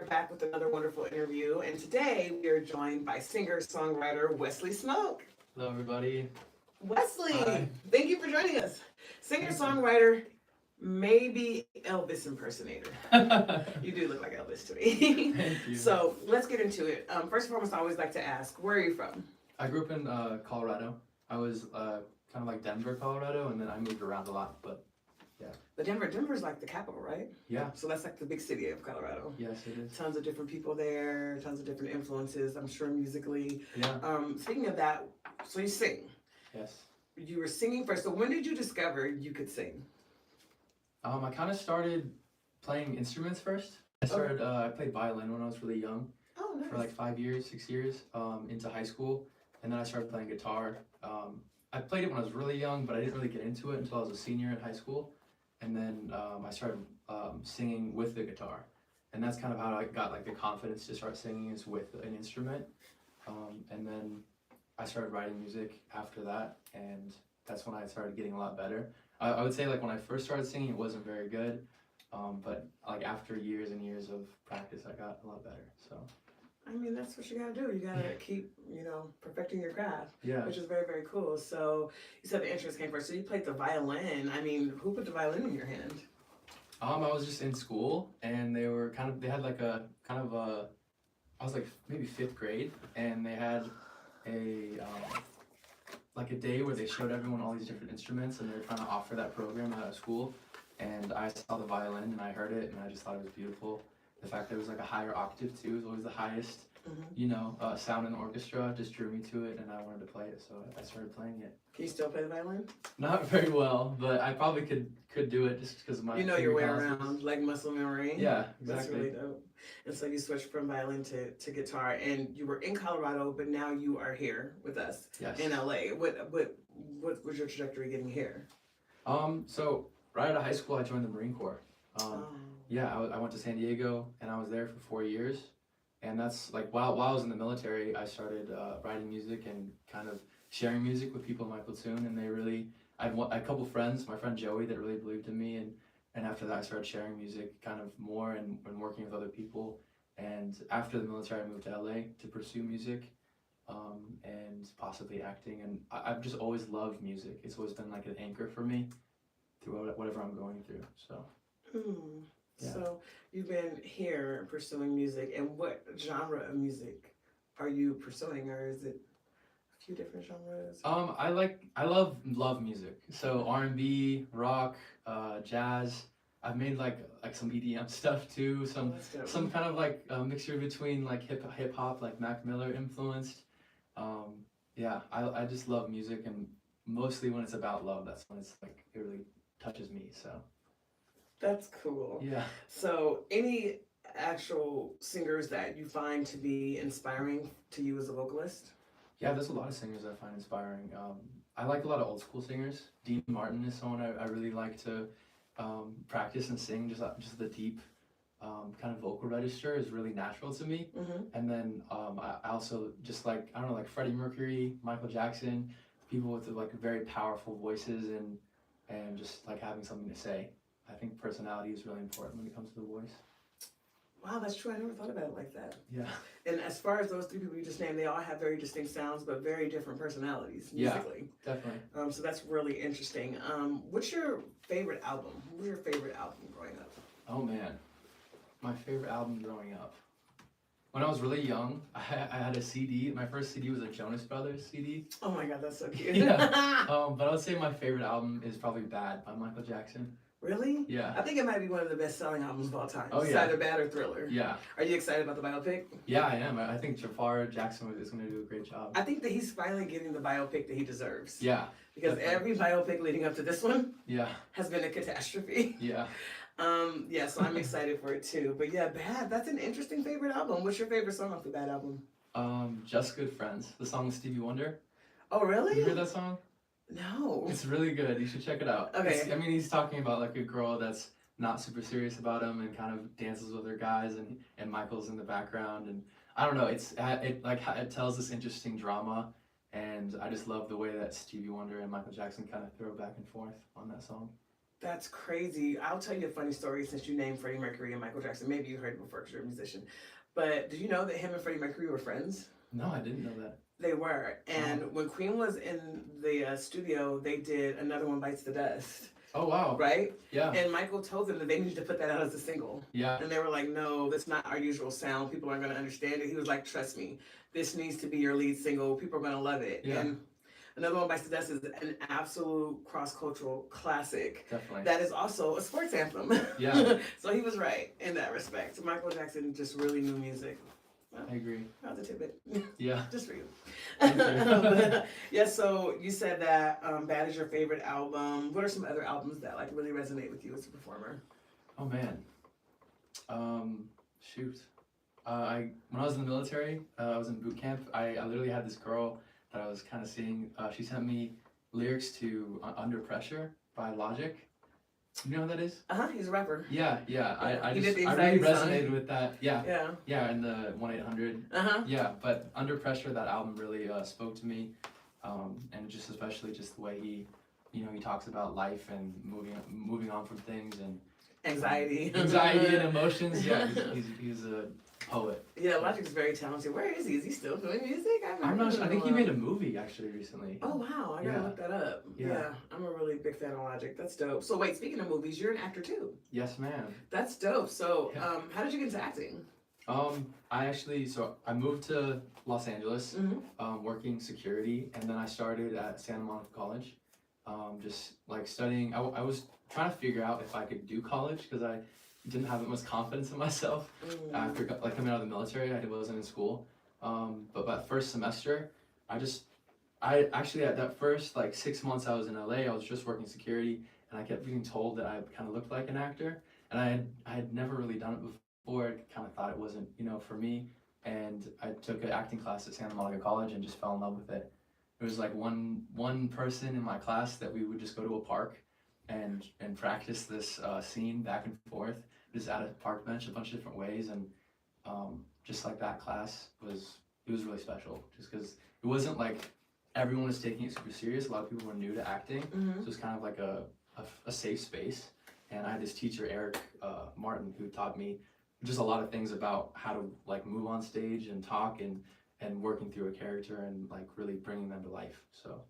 back with another wonderful interview, and today we are joined by singer-songwriter Wesley Smoke. Hello, everybody. Wesley, Hi. thank you for joining us. Thank you. Singer-songwriter, maybe Elvis impersonator. You do look like Elvis to me. Thank you. So let's get into it. First and foremost, I always like to ask, where are you from? I grew up in Colorado. I was kind of like Denver, Colorado, and then I moved around a lot. But yeah, But Denver's like the capital, right? yeah, So that's like the big city of Colorado. yes, it is. Tons of different people there, tons of different influences, I'm sure musically. Yeah, Speaking of that, so you sing. yes. You were singing first. So when did you discover you could sing? I kind of started playing instruments first. I played violin when I was really young, Oh, nice. for like 5 years, 6 years, into high school, and then I started playing guitar. I played it when I was really young, but I didn't really get into it until I was a senior in high school, and then I started singing with the guitar, and that's kind of how I got like the confidence to start singing is with an instrument, and then I started writing music after that, and that's when I started getting a lot better. I would say like when I first started singing, it wasn't very good, but like after years and years of practice, I got a lot better. So I mean, that's what you gotta do. You gotta keep, perfecting your craft, yeah. which is very, very cool. So you said the interest came first. So you played the violin. I mean, who put the violin in your hand? I was just in school, and they had like a kind of a, I was like maybe fifth grade, and they had a like a day where they showed everyone all these different instruments, and they were trying to offer that program out of school. And I saw the violin, and I heard it, and I just thought it was beautiful. The fact that it was like a higher octave too, it was always the highest, sound in the orchestra just drew me to it, and I wanted to play it, so I started playing it. Can you still play the violin? Not very well, but I probably could do it just because of my. You know your way finger calluses. around, like muscle memory. Yeah, That's exactly. really dope. And so you switched from violin to guitar, and you were in Colorado, but now you are here with us Yes. in LA. What was your trajectory getting here? So right out of high school, I joined the Marine Corps. Oh. Yeah, I went to San Diego, and I was there for 4 years. And that's like while I was in the military, I started writing music and kind of sharing music with people in my platoon, and I had a couple friends, my friend Joey, that really believed in me, and after that I started sharing music kind of more and working with other people. And after the military, I moved to LA to pursue music, and possibly acting. And I've just always loved music. It's always been like an anchor for me through whatever I'm going through. So. Yeah. So you've been here pursuing music, and what genre of music are you pursuing, or is it a few different genres? I love music. So R&B, rock, jazz. I've made like some EDM stuff too. Some kind of like mixture between like hip hop, like Mac Miller influenced. Yeah, I just love music, and mostly when it's about love, that's when it's like it really touches me. So. That's cool. Yeah. So any actual singers that you find to be inspiring to you as a vocalist? Yeah, there's a lot of singers I find inspiring. I like a lot of old school singers. Dean Martin is someone I really like to practice and sing. Just the deep kind of vocal register is really natural to me. Mm-hmm. And then I also just like, I don't know, like Freddie Mercury, Michael Jackson, people with like very powerful voices and just like having something to say. I think personality is really important when it comes to the voice. Wow, that's true. I never thought about it like that. Yeah. And as far as those three people you just named, they all have very distinct sounds, but very different personalities musically. Yeah, definitely. So that's really interesting. What's your favorite album? What was your favorite album growing up? Oh man, my favorite album growing up. When I was really young, I had a CD. My first CD was a Jonas Brothers CD. Oh my God, that's so cute. Yeah. But I would say my favorite album is probably Bad by Michael Jackson. Really? Yeah. I think it might be one of the best-selling albums of all time. Oh, It's yeah. either Bad or Thriller. Yeah. Are you excited about the biopic? Yeah, I am. I think Jafar Jackson is going to do a great job. I think that he's finally getting the biopic that he deserves. Yeah. Because definitely. every biopic leading up to this one Yeah. has been a catastrophe. Yeah. Yeah, so I'm excited for it too. But yeah, Bad, that's an interesting favorite album. What's your favorite song off the Bad album? Just Good Friends. The song with Stevie Wonder. Oh, really? You heard that song? No. It's really good. You should check it out. Okay. He's talking about like a girl that's not super serious about him and kind of dances with her guys, and Michael's in the background, and I don't know. It tells this interesting drama, and I just love the way that Stevie Wonder and Michael Jackson kind of throw back and forth on that song. That's crazy. I'll tell you a funny story since you named Freddie Mercury and Michael Jackson. Maybe you heard it before because you're a musician. But did you know that him and Freddie Mercury were friends? No, I didn't know that. They were. Wow. And when Queen was in the studio, they did Another One Bites the Dust. Oh wow. Right? Yeah. And Michael told them that they needed to put that out as a single. Yeah. And they were like, no, that's not our usual sound. People aren't going to understand it. He was like, trust me, this needs to be your lead single. People are going to love it. Yeah. And Another One Bites the Dust is an absolute cross-cultural classic. Definitely. That is also a sports anthem. Yeah. So he was right in that respect. Michael Jackson just really knew music. Well, I agree. that was a tidbit. Yeah. Just for you. Thank you. Yeah, so you said that Bad is your favorite album. What are some other albums that like really resonate with you as a performer? Oh man. Shoot. When I was in the military, I was in boot camp. I literally had this girl that I was kind of seeing. She sent me lyrics to Under Pressure by Logic. You know who that is? He's a rapper. Yeah. I He just did the I really Anxiety song. resonated with that. Yeah. Yeah. And the 1-800. Yeah, but Under Pressure, that album really spoke to me, and just especially just the way he talks about life and moving on from things and Anxiety. anxiety and emotions. Yeah, he's a poet. Yeah, Logic's very talented. Where is he? Is he still doing music? I'm not sure. I think he made a movie actually recently. Oh wow, I gotta look that up. Yeah, I'm a really big fan of Logic. That's dope. So wait, speaking of movies, you're an actor too. Yes, ma'am. That's dope. So how did you get into acting? I moved to Los Angeles, Mm-hmm. working security, and then I started at Santa Monica College, just like studying. I was trying to figure out if I could do college because I didn't have that much confidence in myself after like coming out of the military. I wasn't in school, but by first semester, I actually at that first like 6 months I was in LA, I was just working security, and I kept being told that I kind of looked like an actor, and I had never really done it before. I kind of thought it wasn't for me, and I took an acting class at Santa Monica College and just fell in love with it. It was like one person in my class that we would just go to a park and practice this scene back and forth, just at a park bench a bunch of different ways, and just like that class was really special, just because it wasn't like everyone was taking it super serious. A lot of people were new to acting, so it was kind of like a safe space. And I had this teacher, Eric Martin, who taught me just a lot of things about how to like move on stage and talk and working through a character and like really bringing them to life. So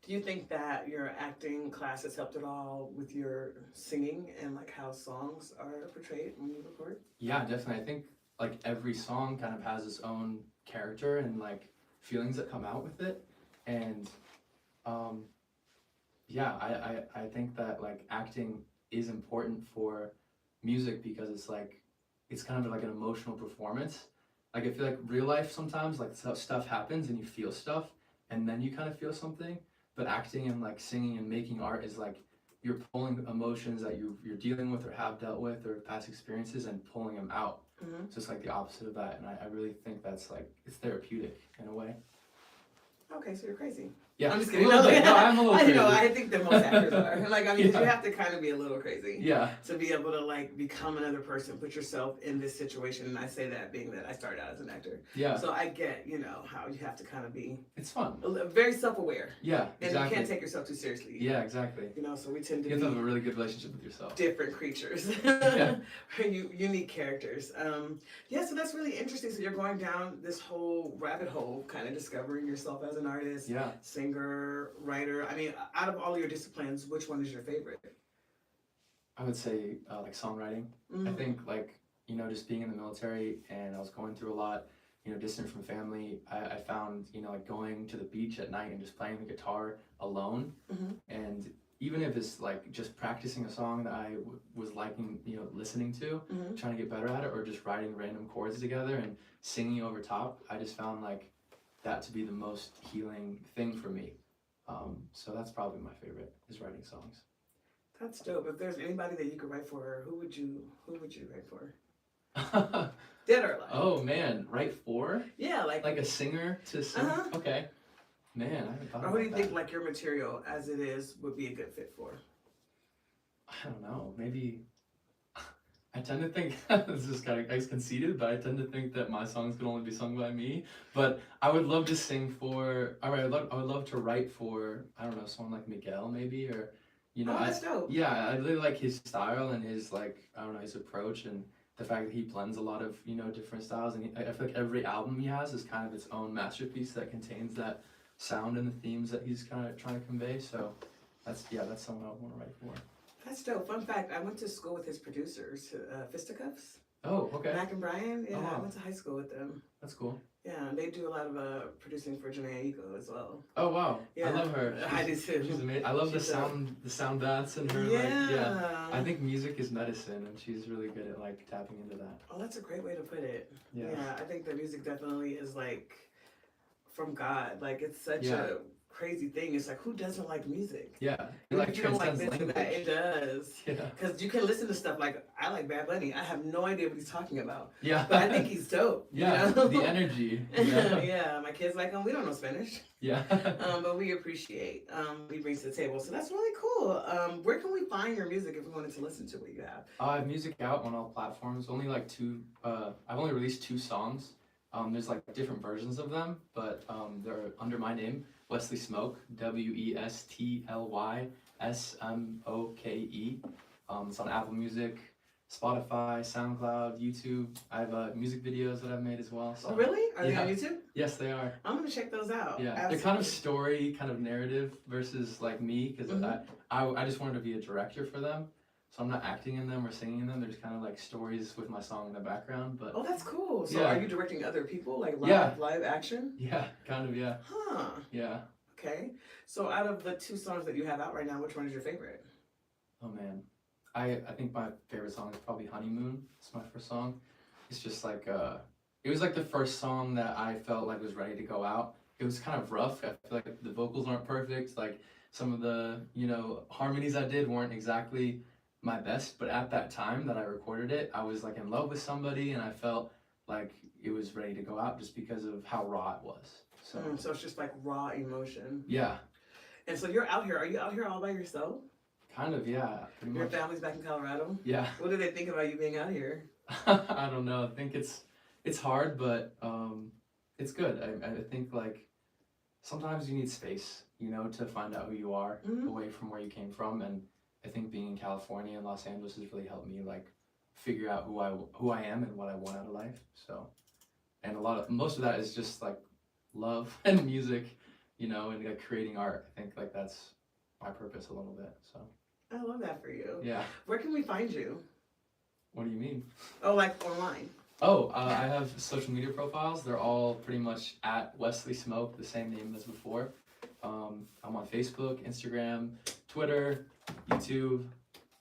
do you think that your acting class has helped at all with your singing and like how songs are portrayed when you record? Yeah, definitely. I think like every song kind of has its own character and like feelings that come out with it. And I think that like acting is important for music because it's kind of like an emotional performance. Like I feel like real life sometimes like stuff happens and you feel stuff and then you kind of feel something. But acting and like singing and making art is like you're pulling emotions that you're dealing with or have dealt with or past experiences and pulling them out. Mm-hmm. So it's like the opposite of that, and I really think that's like it's therapeutic in a way. Okay, so you're crazy. Yeah, I'm just kidding. No, I'm a little crazy. I think that most actors are. Like, I mean, Yeah. you have to kind of be a little crazy. Yeah. To be able to like become another person, put yourself in this situation. And I say that being that I started out as an actor. Yeah. So I get, how you have to kind of be It's fun. very self-aware. Yeah, And exactly. you can't take yourself too seriously. Yeah, exactly. So we tend to You have to have be a really good relationship with yourself. different creatures. Yeah. Unique characters. So that's really interesting. So you're going down this whole rabbit hole, kind of discovering yourself as an artist, Yeah. singer, writer. I mean, out of all your disciplines, which one is your favorite? I would say like songwriting. I think like just being in the military and I was going through a lot, distant from family. I found like going to the beach at night and just playing the guitar alone, and even if it's like just practicing a song that I was liking, listening to, trying to get better at it, or just writing random chords together and singing over top, I just found like that to be the most healing thing for me. So that's probably my favorite, is writing songs. That's dope. If there's anybody that you could write for, who would you write for? Dead or alive? Oh man, write for? Yeah, like a singer to sing? Okay. Man, I haven't thought or about who do you that. think like your material as it is would be a good fit for? I don't know. Maybe I tend to think this is kind of conceited, but I tend to think that my songs can only be sung by me. But I would love to sing for. I would love to write for. I don't know, someone like Miguel maybe, or You know, Oh, that's dope. yeah, I really like his style and his like I don't know his approach and the fact that he blends a lot of different styles and I feel like every album he has is kind of its own masterpiece that contains that sound and the themes that he's kind of trying to convey. So that's someone I would want to write for. That's dope. Fun fact: I went to school with his producers, Fisticuffs. Oh, okay. Mac and Brian. Yeah, Oh, wow. I went to high school with them. That's cool. Yeah, they do a lot of producing for Janae Eiko as well. Oh wow, Yeah. I love her. I do too. She's amazing. I love She's the sound baths and her Yeah. I think music is medicine, and she's really good at like tapping into that. Oh, that's a great way to put it. Yeah. I think that music definitely is like from God. Like it's such Yeah. a crazy thing. It's like who doesn't like music? Yeah, it If like you don't like transcends this or language. that, it does. Yeah, Because you can listen to stuff like I like Bad Bunny. I have no idea what he's talking about, yeah. but I think he's dope. yeah, You know? the energy. Yeah, Yeah, my kids like him. We don't know Spanish, yeah. but we appreciate what he brings to the table. So that's really cool. Where can we find your music if we wanted to listen to what you have? I have music out on all platforms. Only like two. I've only released 2 songs. There's like different versions of them, but they're under my name, Wesley Smoke, WESTLYSMOKE. It's on Apple Music, Spotify, SoundCloud, YouTube. I have music videos that I've made as well. So. Oh, really? Are they on Yeah. YouTube? Yes, they are. I'm gonna check those out. Yeah, Absolutely. they're kind of story, kind of narrative versus like me, because I just wanted to be a director for them. So I'm not acting in them or singing in them. They're just kind of like stories with my song in the background. But Oh, that's cool. So Yeah. are you directing other people, like Yeah. live action? yeah, kind of, yeah. Huh. Yeah. Okay. So out of the 2 songs that you have out right now, which one is your favorite? Oh man. I think my favorite song is probably Honeymoon. It's my first song. It's just like it was like the first song that I felt like was ready to go out. It was kind of rough. I feel like the vocals aren't perfect. Like some of the, harmonies I did weren't exactly my best, but at that time that I recorded it, I was like in love with somebody and I felt like it was ready to go out just because of how raw it was. So So it's just like raw emotion. yeah, And so you're out here. Are you out here all by yourself? kind of, yeah, pretty Your much. family's back in Colorado? Yeah. What do they think about you being out here? I don't know. I think it's hard, but it's good. I think like sometimes you need space, to find out who you are Mhm. away from where you came from, and I think being in California and Los Angeles has really helped me like figure out who I am and what I want out of life. So, and most of that is just like love and music, and like creating art. I think like that's my purpose a little bit. So I love that for you. yeah. Where can we find you? What do you mean? Oh, like online. Oh, I have social media profiles. They're all pretty much at Wesley Smoke, the same name as before. I'm on Facebook, Instagram, Twitter, YouTube,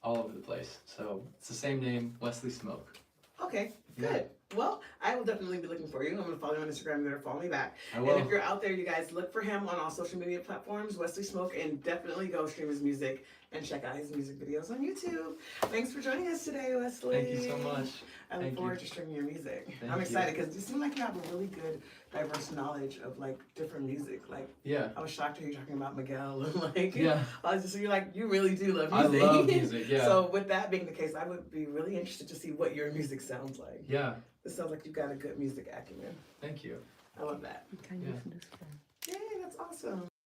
all over the place. So it's the same name, Wesley Smoke. Okay, Yeah. good. Well, I will definitely be looking for you. I'm going to follow you on Instagram. You're going to follow me back. I And will. if you're out there, you guys look for him on all social media platforms, Wesley Smoke, and definitely go stream his music and check out his music videos on YouTube. Thanks for joining us today, Wesley. Thank you so much. I look Thank forward you. to streaming your music. Thank I'm you. excited because you seem like you have a really good, diverse knowledge of like different music. Like Yeah. I was shocked to hear you talking about Miguel and like Yeah. I was just you really do love I music. love music, yeah. So with that being the case, I would be really interested to see what your music sounds like. Yeah. It sounds like you've got a good music acumen. Thank you. I love that. Yeah. Yay, that's awesome.